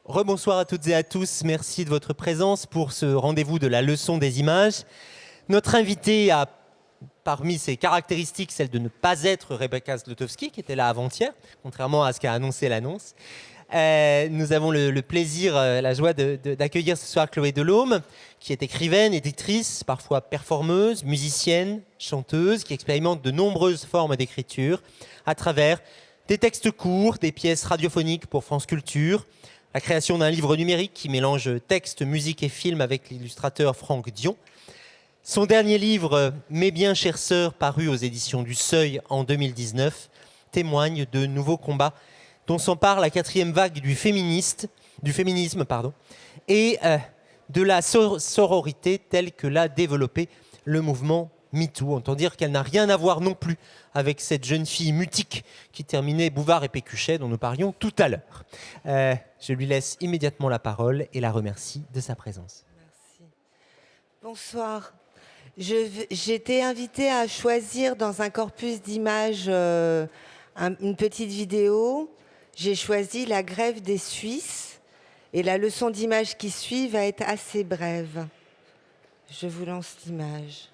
Rebonsoir à toutes et à tous, merci de votre présence pour ce rendez-vous de la leçon des images. Notre invitée a parmi ses caractéristiques celle de ne pas être Rebecca Zlotowski, qui était là avant-hier, contrairement à ce qu'a annoncé l'annonce. Nous avons le plaisir, la joie d'accueillir ce soir Chloé Delhomme, qui est écrivaine, éditrice, parfois performeuse, musicienne, chanteuse, qui expérimente de nombreuses formes d'écriture à travers des textes courts, des pièces radiophoniques pour France Culture, la création d'un livre numérique qui mélange texte, musique et film avec l'illustrateur Franck Dion. Son dernier livre, Mes bien chères sœurs, paru aux éditions du Seuil en 2019, témoigne de nouveaux combats dont s'empare la quatrième vague du féminisme, et de la sororité telle que l'a développée le mouvement MeToo. Autant dire qu'elle n'a rien à voir non plus avec cette jeune fille mutique qui terminait Bouvard et Pécuchet dont nous parlions tout à l'heure. Je lui laisse immédiatement la parole et la remercie de sa présence. Merci. Bonsoir. J'ai été invitée à choisir dans un corpus d'images une petite vidéo. J'ai choisi la grève des Suisses et la leçon d'image qui suit va être assez brève. Je vous lance l'image.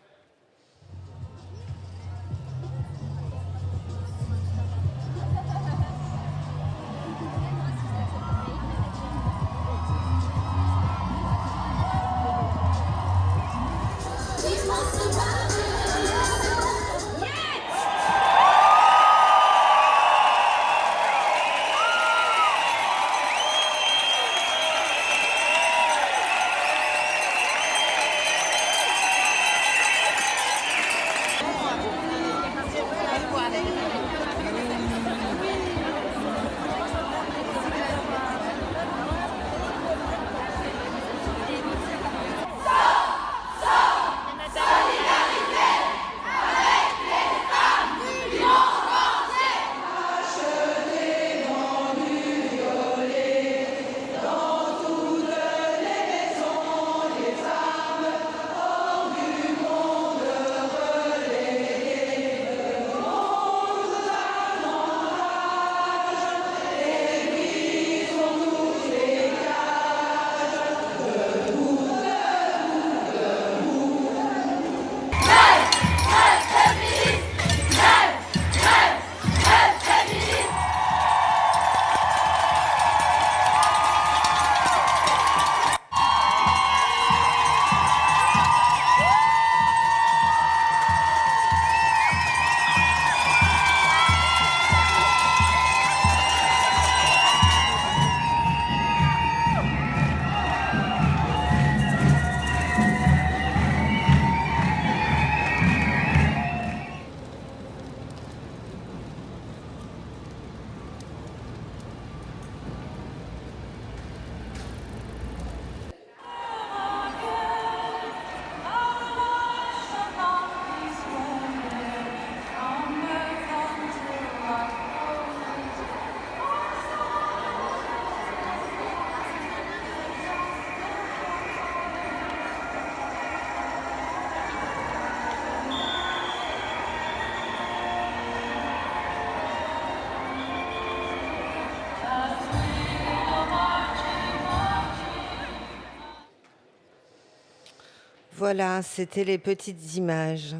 Voilà, c'était les petites images.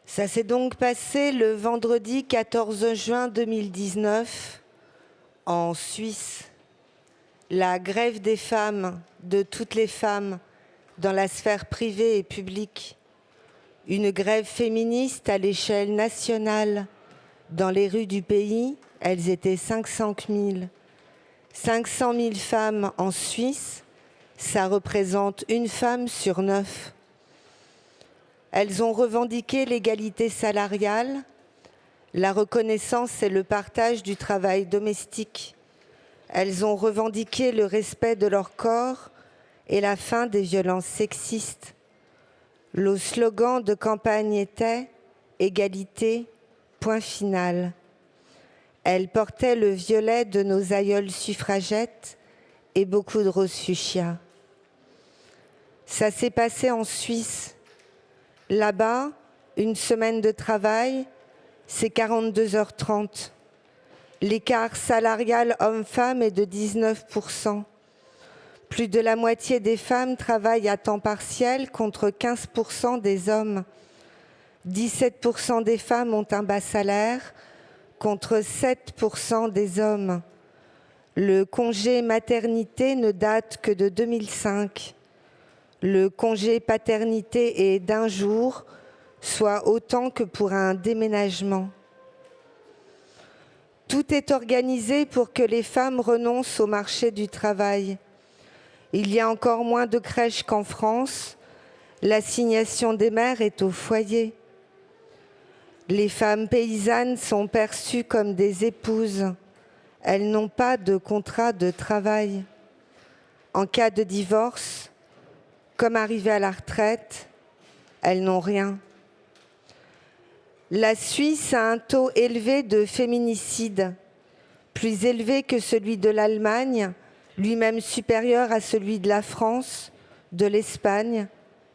Ça s'est donc passé le vendredi 14 juin 2019 en Suisse. La grève des femmes, de toutes les femmes, dans la sphère privée et publique. Une grève féministe à l'échelle nationale. Dans les rues du pays, elles étaient 500 000. 500 000 femmes en Suisse. Ça représente une femme sur 9. Elles ont revendiqué l'égalité salariale, la reconnaissance et le partage du travail domestique. Elles ont revendiqué le respect de leur corps et la fin des violences sexistes. Le slogan de campagne était « Égalité, point final ». Elles portaient le violet de nos aïeules suffragettes et beaucoup de roses fuchsia. Ça s'est passé en Suisse. Là-bas, une semaine de travail, c'est 42h30. L'écart salarial homme-femme est de 19%. Plus de la moitié des femmes travaillent à temps partiel contre 15% des hommes. 17% des femmes ont un bas salaire contre 7% des hommes. Le congé maternité ne date que de 2005. Le congé paternité est d'1 jour, soit autant que pour un déménagement. Tout est organisé pour que les femmes renoncent au marché du travail. Il y a encore moins de crèches qu'en France. L'assignation des mères est au foyer. Les femmes paysannes sont perçues comme des épouses. Elles n'ont pas de contrat de travail. En cas de divorce, comme arrivées à la retraite, elles n'ont rien. La Suisse a un taux élevé de féminicide, plus élevé que celui de l'Allemagne, lui-même supérieur à celui de la France, de l'Espagne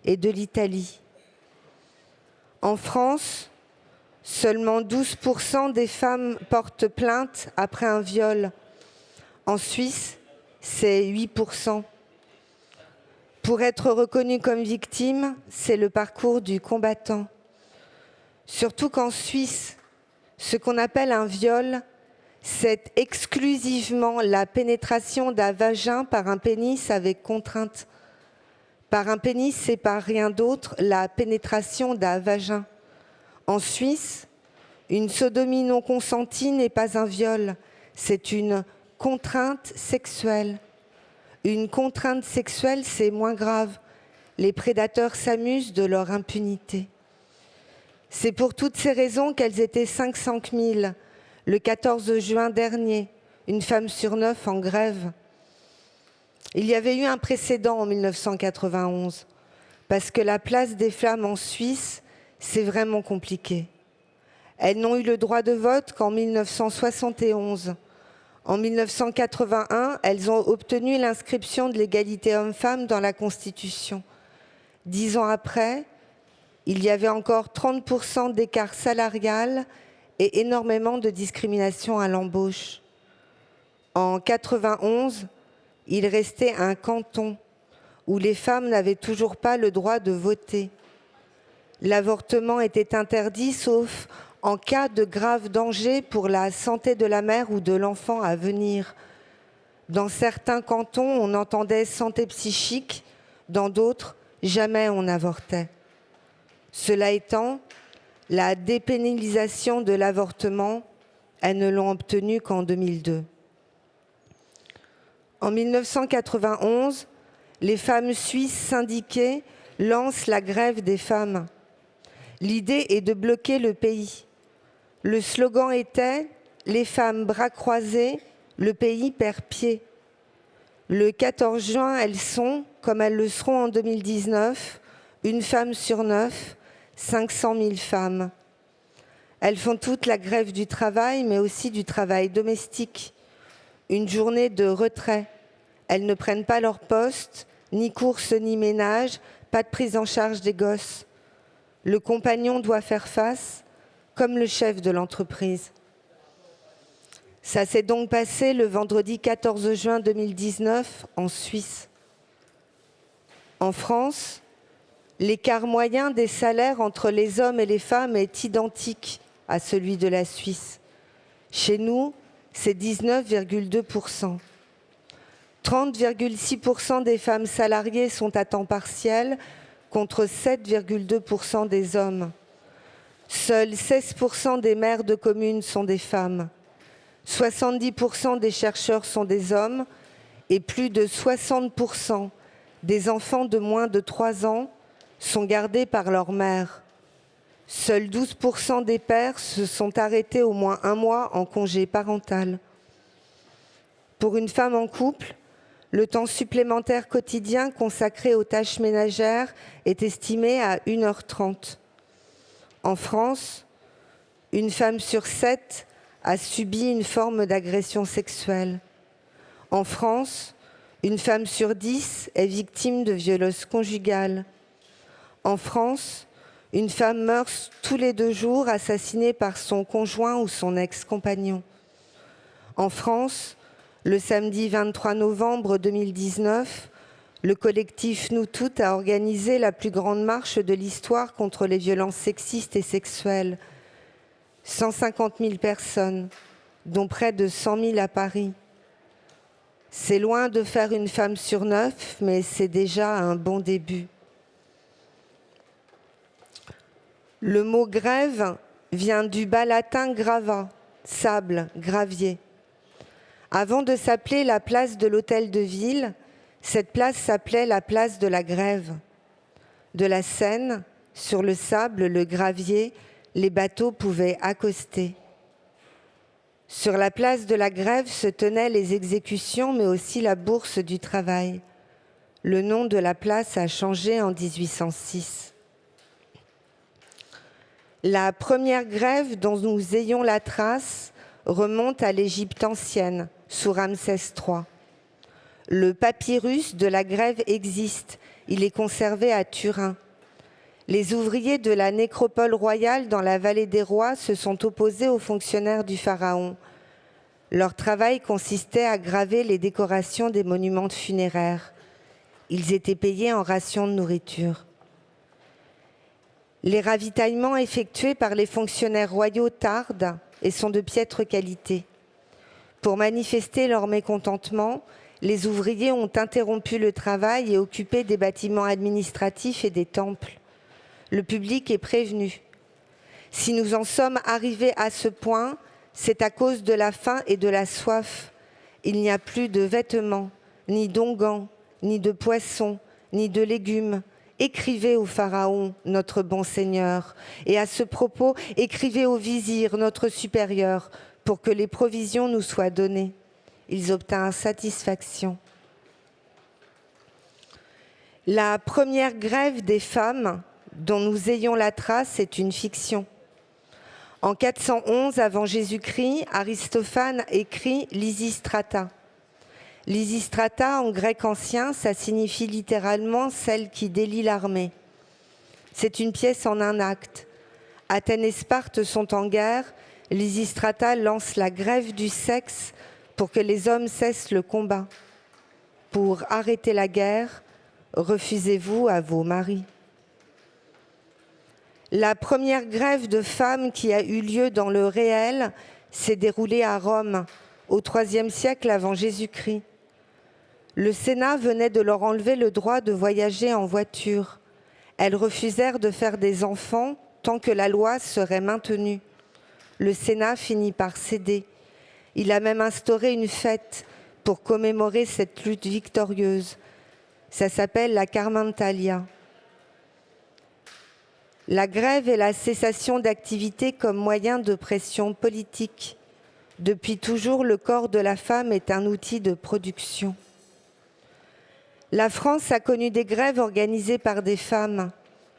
et de l'Italie. En France, seulement 12% des femmes portent plainte après un viol. En Suisse, c'est 8%. Pour être reconnue comme victime, c'est le parcours du combattant. Surtout qu'en Suisse, ce qu'on appelle un viol, c'est exclusivement la pénétration d'un vagin par un pénis avec contrainte. Par un pénis, c'est par rien d'autre la pénétration d'un vagin. En Suisse, une sodomie non consentie n'est pas un viol, c'est une contrainte sexuelle. Une contrainte sexuelle, c'est moins grave. Les prédateurs s'amusent de leur impunité. C'est pour toutes ces raisons qu'elles étaient 500 000 le 14 juin dernier, une femme sur 9 en grève. Il y avait eu un précédent en 1991, parce que la place des femmes en Suisse, c'est vraiment compliqué. Elles n'ont eu le droit de vote qu'en 1971. En 1981, elles ont obtenu l'inscription de l'égalité homme-femme dans la Constitution. 10 ans après, il y avait encore 30% d'écart salarial et énormément de discrimination à l'embauche. En 91, il restait un canton où les femmes n'avaient toujours pas le droit de voter. L'avortement était interdit sauf en cas de grave danger pour la santé de la mère ou de l'enfant à venir. Dans certains cantons, on entendait santé psychique, dans d'autres, jamais on avortait. Cela étant, la dépénalisation de l'avortement, elles ne l'ont obtenue qu'en 2002. En 1991, les femmes suisses syndiquées lancent la grève des femmes. L'idée est de bloquer le pays. Le slogan était « Les femmes bras croisés, le pays perd pied ». Le 14 juin, elles sont, comme elles le seront en 2019, une femme sur 9, 500 000 femmes. Elles font toute la grève du travail, mais aussi du travail domestique. Une journée de retrait. Elles ne prennent pas leur poste, ni courses ni ménage, pas de prise en charge des gosses. Le compagnon doit faire face, comme le chef de l'entreprise. Ça s'est donc passé le vendredi 14 juin 2019 en Suisse. En France, l'écart moyen des salaires entre les hommes et les femmes est identique à celui de la Suisse. Chez nous, c'est 19,2%. 30,6% des femmes salariées sont à temps partiel contre 7,2% des hommes. Seuls 16% des maires de communes sont des femmes. 70% des chercheurs sont des hommes et plus de 60% des enfants de moins de 3 ans sont gardés par leur mère. Seuls 12% des pères se sont arrêtés au moins 1 mois en congé parental. Pour une femme en couple, le temps supplémentaire quotidien consacré aux tâches ménagères est estimé à 1h30. En France, une femme sur 7 a subi une forme d'agression sexuelle. En France, une femme sur 10 est victime de violences conjugales. En France, une femme meurt tous les 2 jours assassinée par son conjoint ou son ex-compagnon. En France, le samedi 23 novembre 2019, le collectif Nous Toutes a organisé la plus grande marche de l'histoire contre les violences sexistes et sexuelles. 150 000 personnes, dont près de 100 000 à Paris. C'est loin de faire une femme sur 9, mais c'est déjà un bon début. Le mot grève vient du bas latin grava, sable, gravier. Avant de s'appeler la place de l'Hôtel de Ville, cette place s'appelait la place de la Grève. De la Seine, sur le sable, le gravier, les bateaux pouvaient accoster. Sur la place de la Grève se tenaient les exécutions, mais aussi la bourse du travail. Le nom de la place a changé en 1806. La première grève dont nous ayons la trace remonte à l'Égypte ancienne, sous Ramsès III. Le papyrus de la grève existe, il est conservé à Turin. Les ouvriers de la nécropole royale dans la vallée des rois se sont opposés aux fonctionnaires du pharaon. Leur travail consistait à graver les décorations des monuments funéraires. Ils étaient payés en rations de nourriture. Les ravitaillements effectués par les fonctionnaires royaux tardent et sont de piètre qualité. Pour manifester leur mécontentement, les ouvriers ont interrompu le travail et occupé des bâtiments administratifs et des temples. Le public est prévenu. Si nous en sommes arrivés à ce point, c'est à cause de la faim et de la soif. Il n'y a plus de vêtements, ni d'onguents, ni de poissons, ni de légumes. Écrivez au Pharaon, notre bon Seigneur, et à ce propos, écrivez au vizir, notre supérieur, pour que les provisions nous soient données. Ils obtinrent satisfaction. La première grève des femmes dont nous ayons la trace est une fiction. En 411 avant Jésus-Christ, Aristophane écrit Lysistrata. Lysistrata, en grec ancien, ça signifie littéralement celle qui délie l'armée. C'est une pièce en un acte. Athènes et Sparte sont en guerre. Lysistrata lance la grève du sexe pour que les hommes cessent le combat. Pour arrêter la guerre, refusez-vous à vos maris. La première grève de femmes qui a eu lieu dans le réel s'est déroulée à Rome, au IIIe siècle avant Jésus-Christ. Le Sénat venait de leur enlever le droit de voyager en voiture. Elles refusèrent de faire des enfants tant que la loi serait maintenue. Le Sénat finit par céder. Il a même instauré une fête pour commémorer cette lutte victorieuse. Ça s'appelle la Carmentalia. La grève est la cessation d'activité comme moyen de pression politique. Depuis toujours, le corps de la femme est un outil de production. La France a connu des grèves organisées par des femmes,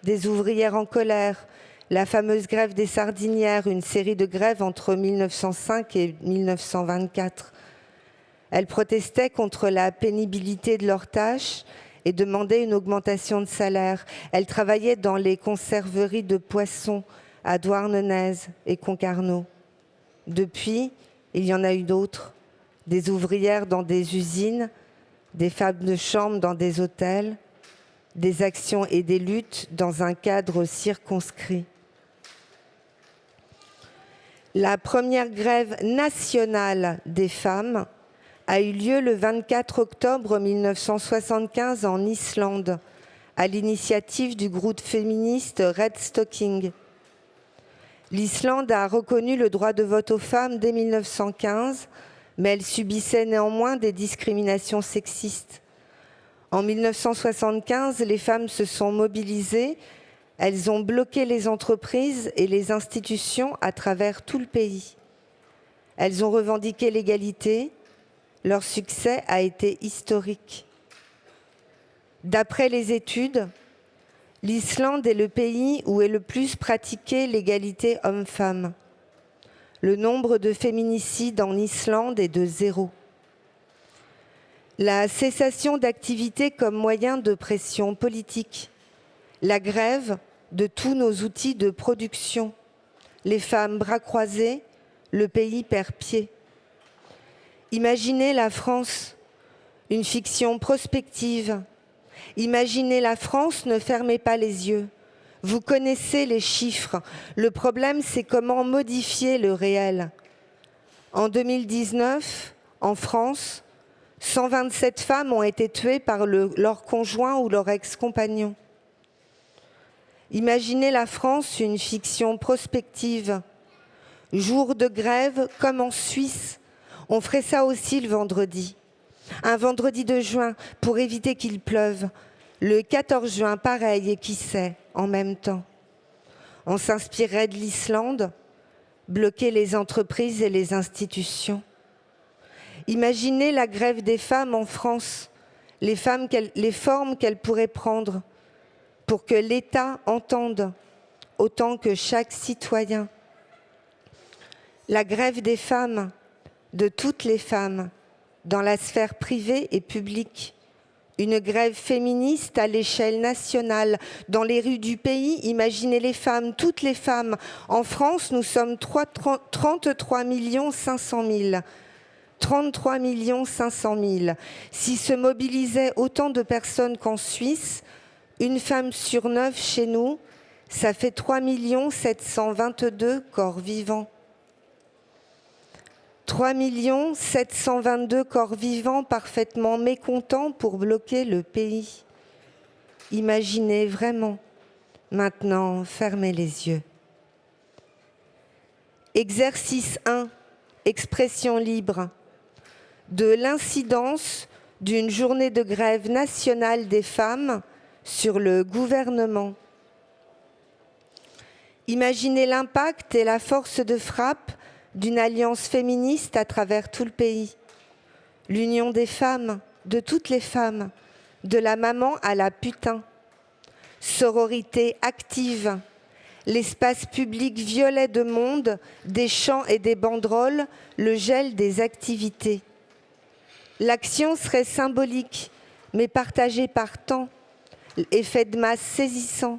des ouvrières en colère, la fameuse grève des sardinières, une série de grèves entre 1905 et 1924. Elles protestaient contre la pénibilité de leurs tâches et demandaient une augmentation de salaire. Elles travaillaient dans les conserveries de poissons à Douarnenez et Concarneau. Depuis, il y en a eu d'autres, des ouvrières dans des usines, des femmes de chambre dans des hôtels, des actions et des luttes dans un cadre circonscrit. La première grève nationale des femmes a eu lieu le 24 octobre 1975 en Islande, à l'initiative du groupe féministe Red Stocking. L'Islande a reconnu le droit de vote aux femmes dès 1915, mais elle subissait néanmoins des discriminations sexistes. En 1975, les femmes se sont mobilisées. Elles ont bloqué les entreprises et les institutions à travers tout le pays. Elles ont revendiqué l'égalité. Leur succès a été historique. D'après les études, l'Islande est le pays où est le plus pratiquée l'égalité homme-femme. Le nombre de féminicides en Islande est de 0. La cessation d'activité comme moyen de pression politique. La grève de tous nos outils de production. Les femmes bras croisés, le pays perd pied. Imaginez la France, une fiction prospective. Imaginez la France, ne fermez pas les yeux. Vous connaissez les chiffres. Le problème, c'est comment modifier le réel. En 2019, en France, 127 femmes ont été tuées par leur conjoint ou leur ex-compagnon. Imaginez la France, une fiction prospective. Jour de grève, comme en Suisse. On ferait ça aussi le vendredi. Un vendredi de juin, pour éviter qu'il pleuve. Le 14 juin, pareil, et qui sait, en même temps. On s'inspirerait de l'Islande, bloquer les entreprises et les institutions. Imaginez la grève des femmes en France, les formes qu'elles pourraient prendre pour que l'État entende autant que chaque citoyen. La grève des femmes, de toutes les femmes, dans la sphère privée et publique. Une grève féministe à l'échelle nationale. Dans les rues du pays, imaginez les femmes, toutes les femmes. En France, nous sommes 33 500 000. 33 500 000. Si se mobilisaient autant de personnes qu'en Suisse, une femme sur 9 chez nous, ça fait 3 722 corps vivants. 3 722 corps vivants parfaitement mécontents pour bloquer le pays. Imaginez vraiment. Maintenant, fermez les yeux. Exercice 1. Expression libre. De l'incidence d'une journée de grève nationale des femmes sur le gouvernement. Imaginez l'impact et la force de frappe d'une alliance féministe à travers tout le pays. L'union des femmes, de toutes les femmes, de la maman à la putain. Sororité active. L'espace public violet de monde, des chants et des banderoles, le gel des activités. L'action serait symbolique, mais partagée par temps. Effet de masse saisissant.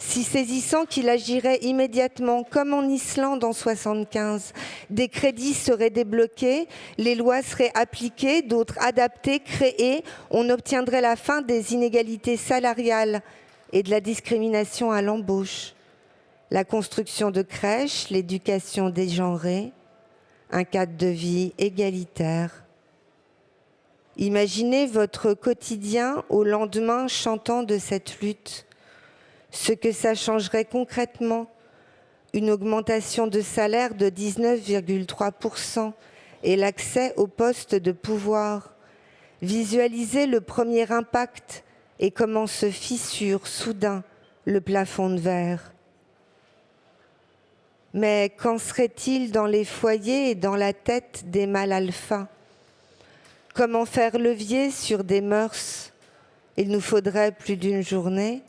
Si saisissant qu'il agirait immédiatement, comme en Islande en 1975. Des crédits seraient débloqués, les lois seraient appliquées, d'autres adaptées, créées. On obtiendrait la fin des inégalités salariales et de la discrimination à l'embauche. La construction de crèches, l'éducation dégenrée, un cadre de vie égalitaire. Imaginez votre quotidien au lendemain chantant de cette lutte. Ce que ça changerait concrètement, une augmentation de salaire de 19,3% et l'accès aux postes de pouvoir. Visualisez le premier impact et comment se fissure soudain le plafond de verre. Mais qu'en serait-il dans les foyers et dans la tête des mâles alpha? Comment faire levier sur des mœurs? Il nous faudrait plus d'une journée.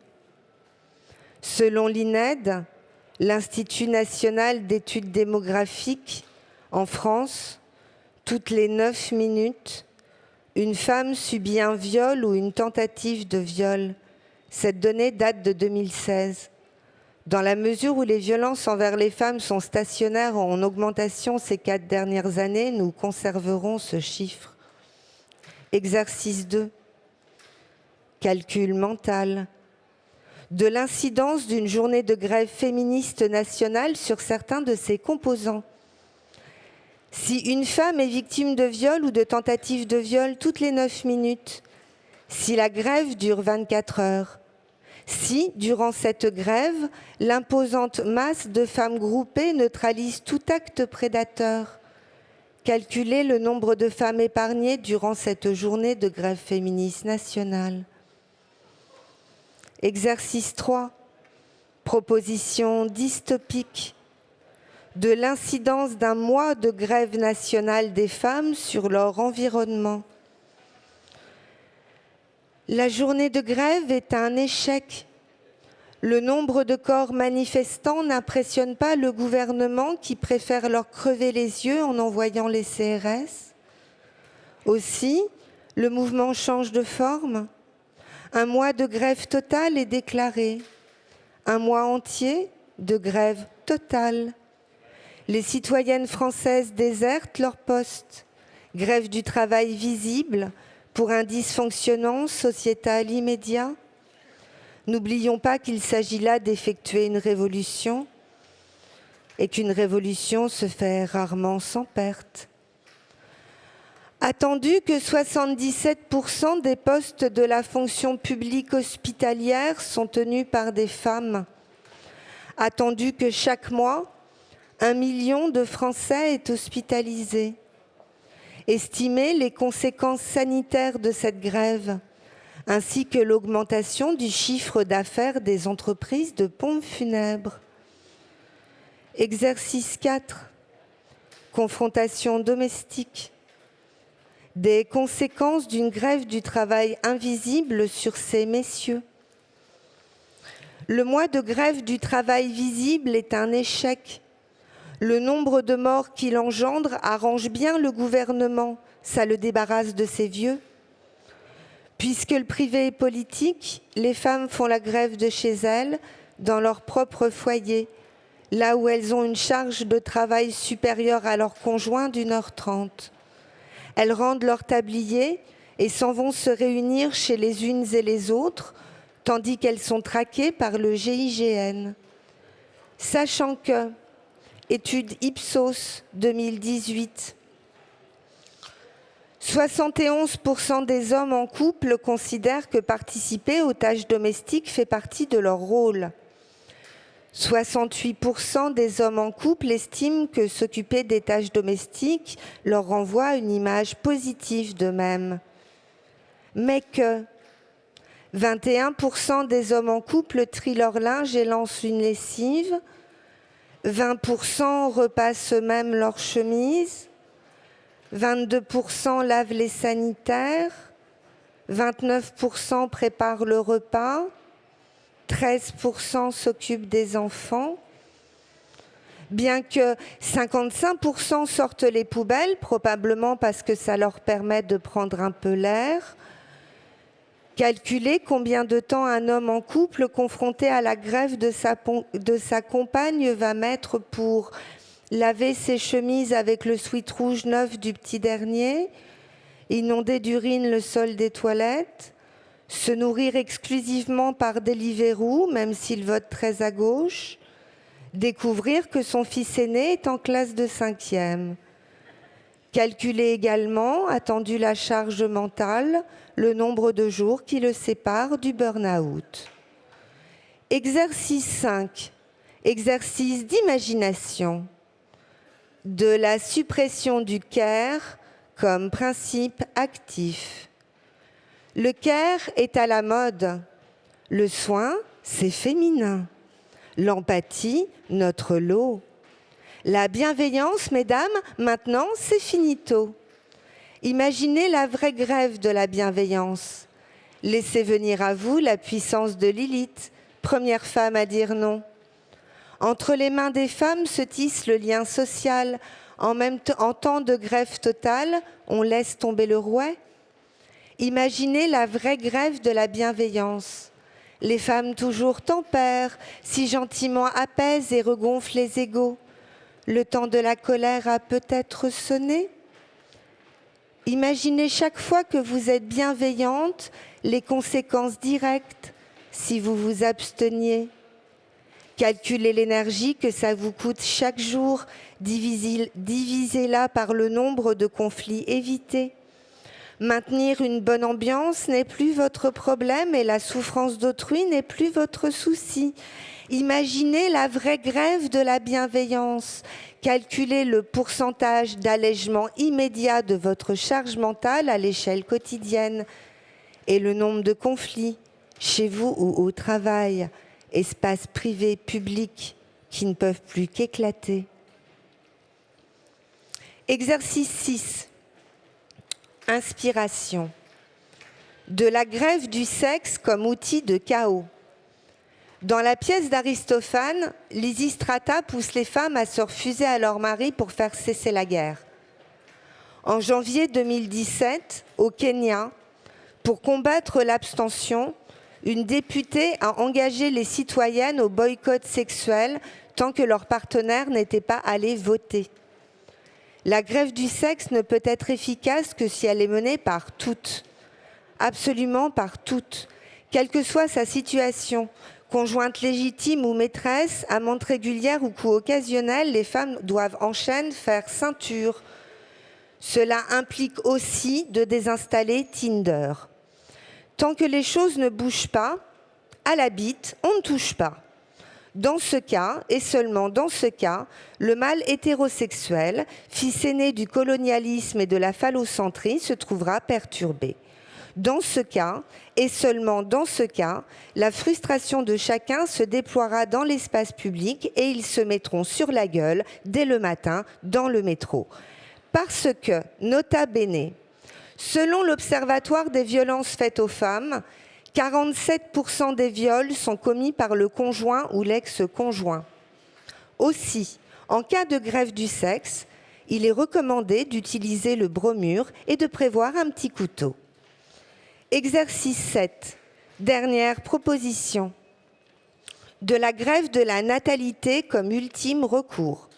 Selon l'INED, l'Institut national d'études démographiques, en France, toutes les 9 minutes, une femme subit un viol ou une tentative de viol. Cette donnée date de 2016. Dans la mesure où les violences envers les femmes sont stationnaires en augmentation ces 4 dernières années, nous conserverons ce chiffre. Exercice 2. Calcul mental. De l'incidence d'une journée de grève féministe nationale sur certains de ses composants. Si une femme est victime de viol ou de tentative de viol toutes les 9 minutes, si la grève dure 24 heures, si, durant cette grève, l'imposante masse de femmes groupées neutralise tout acte prédateur, calculez le nombre de femmes épargnées durant cette journée de grève féministe nationale. Exercice 3. Proposition dystopique. De l'incidence d'un mois de grève nationale des femmes sur leur environnement. La journée de grève est un échec. Le nombre de corps manifestants n'impressionne pas le gouvernement qui préfère leur crever les yeux en envoyant les CRS. Aussi, le mouvement change de forme. Un mois de grève totale est déclaré. Un mois entier de grève totale. Les citoyennes françaises désertent leur poste. Grève du travail visible pour un dysfonctionnement sociétal immédiat? N'oublions pas qu'il s'agit là d'effectuer une révolution et qu'une révolution se fait rarement sans perte. Attendu que 77% des postes de la fonction publique hospitalière sont tenus par des femmes. Attendu que chaque mois, 1 million de Français est hospitalisé. Estimer les conséquences sanitaires de cette grève, ainsi que l'augmentation du chiffre d'affaires des entreprises de pompes funèbres. Exercice 4. Confrontation domestique. Des conséquences d'une grève du travail invisible sur ces messieurs. Le mois de grève du travail visible est un échec. Le nombre de morts qu'il engendre arrange bien le gouvernement, ça le débarrasse de ses vieux. Puisque le privé est politique, les femmes font la grève de chez elles, dans leur propre foyer, là où elles ont une charge de travail supérieure à leur conjoint d'1h30. Elles rendent leur tablier et s'en vont se réunir chez les unes et les autres, tandis qu'elles sont traquées par le GIGN. Sachant que, étude Ipsos 2018, 71% des hommes en couple considèrent que participer aux tâches domestiques fait partie de leur rôle. 68% des hommes en couple estiment que s'occuper des tâches domestiques leur renvoie à une image positive d'eux-mêmes. Mais que 21% des hommes en couple trient leur linge et lancent une lessive, 20% repassent eux-mêmes leur chemise, 22% lavent les sanitaires, 29% préparent le repas, 13% s'occupent des enfants. Bien que 55% sortent les poubelles, probablement parce que ça leur permet de prendre un peu l'air. Calculez combien de temps un homme en couple confronté à la grève de sa compagne va mettre pour laver ses chemises avec le sweat rouge neuf du petit dernier, inonder d'urine le sol des toilettes, se nourrir exclusivement par Deliveroo, même s'il vote très à gauche, découvrir que son fils aîné est en classe de 5e. Calculer également, attendu la charge mentale, le nombre de jours qui le séparent du burn-out. Exercice 5. Exercice d'imagination. De la suppression du care comme principe actif. Le care est à la mode. Le soin, c'est féminin. L'empathie, notre lot. La bienveillance, mesdames, maintenant, c'est finito. Imaginez la vraie grève de la bienveillance. Laissez venir à vous la puissance de Lilith, première femme à dire non. Entre les mains des femmes se tisse le lien social. En temps de grève totale, on laisse tomber le rouet. Imaginez la vraie grève de la bienveillance. Les femmes toujours tempèrent, si gentiment apaisent et regonflent les égaux. Le temps de la colère a peut-être sonné. Imaginez chaque fois que vous êtes bienveillante, les conséquences directes si vous vous absteniez. Calculez l'énergie que ça vous coûte chaque jour, divisez-la par le nombre de conflits évités. Maintenir une bonne ambiance n'est plus votre problème et la souffrance d'autrui n'est plus votre souci. Imaginez la vraie grève de la bienveillance. Calculez le pourcentage d'allègement immédiat de votre charge mentale à l'échelle quotidienne et le nombre de conflits, chez vous ou au travail, espaces privés, publics, qui ne peuvent plus qu'éclater. Exercice 6. Inspiration. De la grève du sexe comme outil de chaos. Dans la pièce d'Aristophane, Lysistrata pousse les femmes à se refuser à leur mari pour faire cesser la guerre. En janvier 2017, au Kenya, pour combattre l'abstention, une députée a engagé les citoyennes au boycott sexuel tant que leur partenaire n'était pas allé voter. La grève du sexe ne peut être efficace que si elle est menée par toutes, absolument par toutes, quelle que soit sa situation. Conjointe légitime ou maîtresse, amante régulière ou coup occasionnel, les femmes doivent en chaîne faire ceinture. Cela implique aussi de désinstaller Tinder. Tant que les choses ne bougent pas, à la bite, on ne touche pas. Dans ce cas, et seulement dans ce cas, le mâle hétérosexuel, fils aîné du colonialisme et de la phallocentrie, se trouvera perturbé. Dans ce cas, et seulement dans ce cas, la frustration de chacun se déploiera dans l'espace public et ils se mettront sur la gueule dès le matin dans le métro. Parce que, nota bene, selon l'Observatoire des violences faites aux femmes, 47% des viols sont commis par le conjoint ou l'ex-conjoint. Aussi, en cas de grève du sexe, il est recommandé d'utiliser le bromure et de prévoir un petit couteau. Exercice 7. Dernière proposition. De la grève de la natalité comme ultime recours.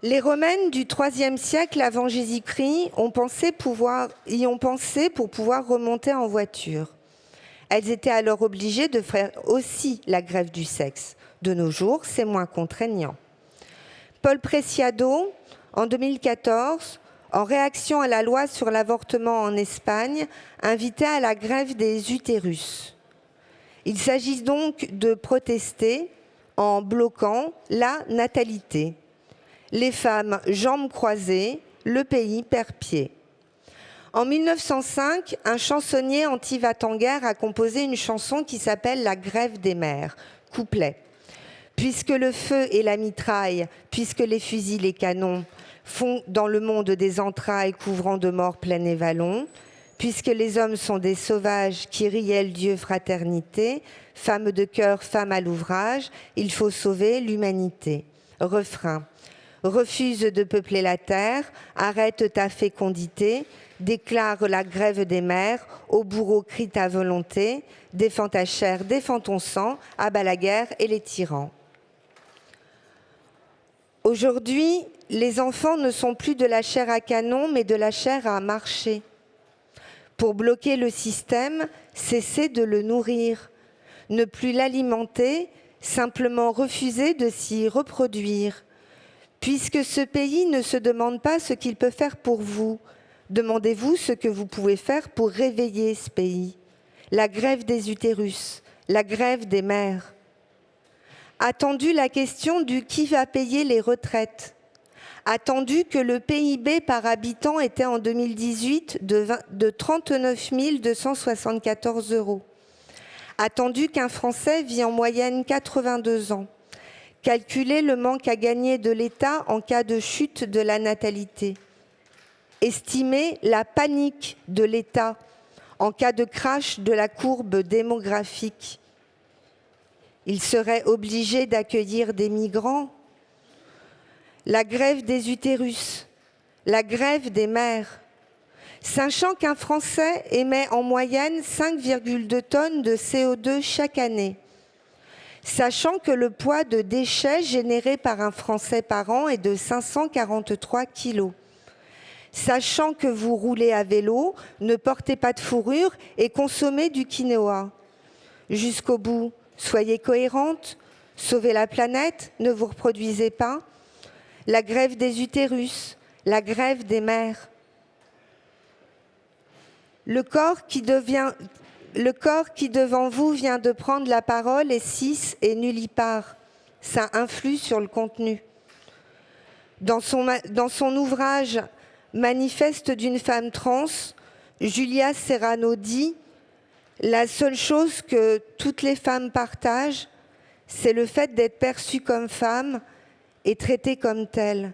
Les Romaines du IIIe siècle avant Jésus-Christ y ont pensé pour pouvoir remonter en voiture. Elles étaient alors obligées de faire aussi la grève du sexe. De nos jours, c'est moins contraignant. Paul Preciado, en 2014, en réaction à la loi sur l'avortement en Espagne, invitait à la grève des utérus. Il s'agit donc de protester en bloquant la natalité. Les femmes jambes croisées, le pays perd pied. En 1905, un chansonnier anti-va-t-en-guerre a composé une chanson qui s'appelle « La grève des mères ». Couplet. Puisque le feu et la mitraille, puisque les fusils, les canons font dans le monde des entrailles couvrant de morts plaines et vallons, puisque les hommes sont des sauvages qui riellent Dieu fraternité, femmes de cœur, femmes à l'ouvrage, il faut sauver l'humanité. Refrain. Refuse de peupler la terre, arrête ta fécondité, déclare la grève des mères, au bourreau crie ta volonté, défends ta chair, défends ton sang, abat la guerre et les tyrans. Aujourd'hui, les enfants ne sont plus de la chair à canon, mais de la chair à marcher. Pour bloquer le système, cesser de le nourrir, ne plus l'alimenter, simplement refuser de s'y reproduire. Puisque ce pays ne se demande pas ce qu'il peut faire pour vous, demandez-vous ce que vous pouvez faire pour réveiller ce pays. La grève des utérus, la grève des mères. Attendu la question du qui va payer les retraites. Attendu que le PIB par habitant était en 2018 de 39 274 €. Attendu qu'un Français vit en moyenne 82 ans. Calculer le manque à gagner de l'État en cas de chute de la natalité. Estimer la panique de l'État en cas de crash de la courbe démographique. Il serait obligé d'accueillir des migrants. La grève des utérus, la grève des mères. Sachant qu'un Français émet en moyenne 5,2 tonnes de CO2 chaque année. Sachant que le poids de déchets générés par un Français par an est de 543 kilos. Sachant que vous roulez à vélo, ne portez pas de fourrure et consommez du quinoa. Jusqu'au bout, soyez cohérentes, sauvez la planète, ne vous reproduisez pas. La grève des utérus, la grève des mères. Le corps qui devant vous vient de prendre la parole est cis et nullipare. Ça influe sur le contenu. Dans son ouvrage Manifeste d'une femme trans, Julia Serrano dit « La seule chose que toutes les femmes partagent, c'est le fait d'être perçues comme femmes et traitées comme telles. »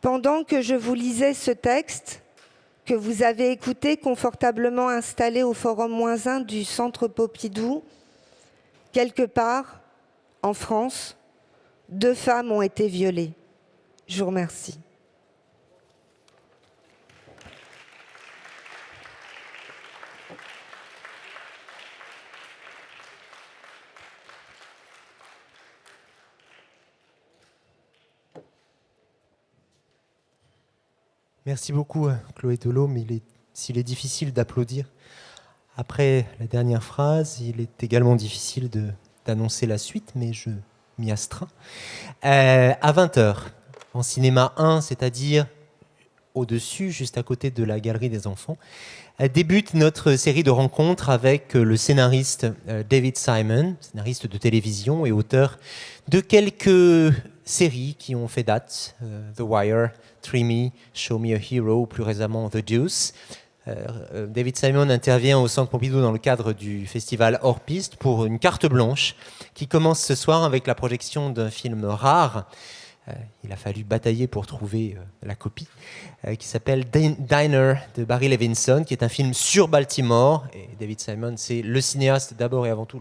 Pendant que je vous lisais ce texte, que vous avez écouté confortablement installé au Forum -1 du Centre Pompidou, quelque part, en France, 2 femmes ont été violées. Je vous remercie. Merci beaucoup, Chloé Delhomme. S'il est difficile d'applaudir après la dernière phrase, il est également difficile d'annoncer la suite, mais je m'y astreins. À 20h, en cinéma 1, c'est-à-dire au-dessus, juste à côté de la galerie des enfants, débute notre série de rencontres avec le scénariste David Simon, scénariste de télévision et auteur de quelques séries qui ont fait date, The Wire, Treme, Show Me a Hero, ou plus récemment The Deuce. David Simon intervient au Centre Pompidou dans le cadre du festival Hors Piste pour une carte blanche qui commence ce soir avec la projection d'un film rare. Il a fallu batailler pour trouver la copie, qui s'appelle Diner de Barry Levinson, qui est un film sur Baltimore. Et David Simon, c'est le cinéaste d'abord et avant tout,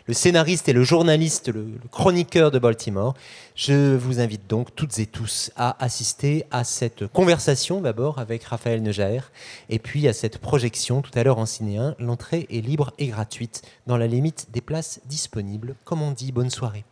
le scénariste et le journaliste, le chroniqueur de Baltimore. Je vous invite donc toutes et tous à assister à cette conversation d'abord avec Raphaël Neujaer, et puis à cette projection tout à l'heure en Ciné 1. L'entrée est libre et gratuite, dans la limite des places disponibles. Comme on dit, bonne soirée.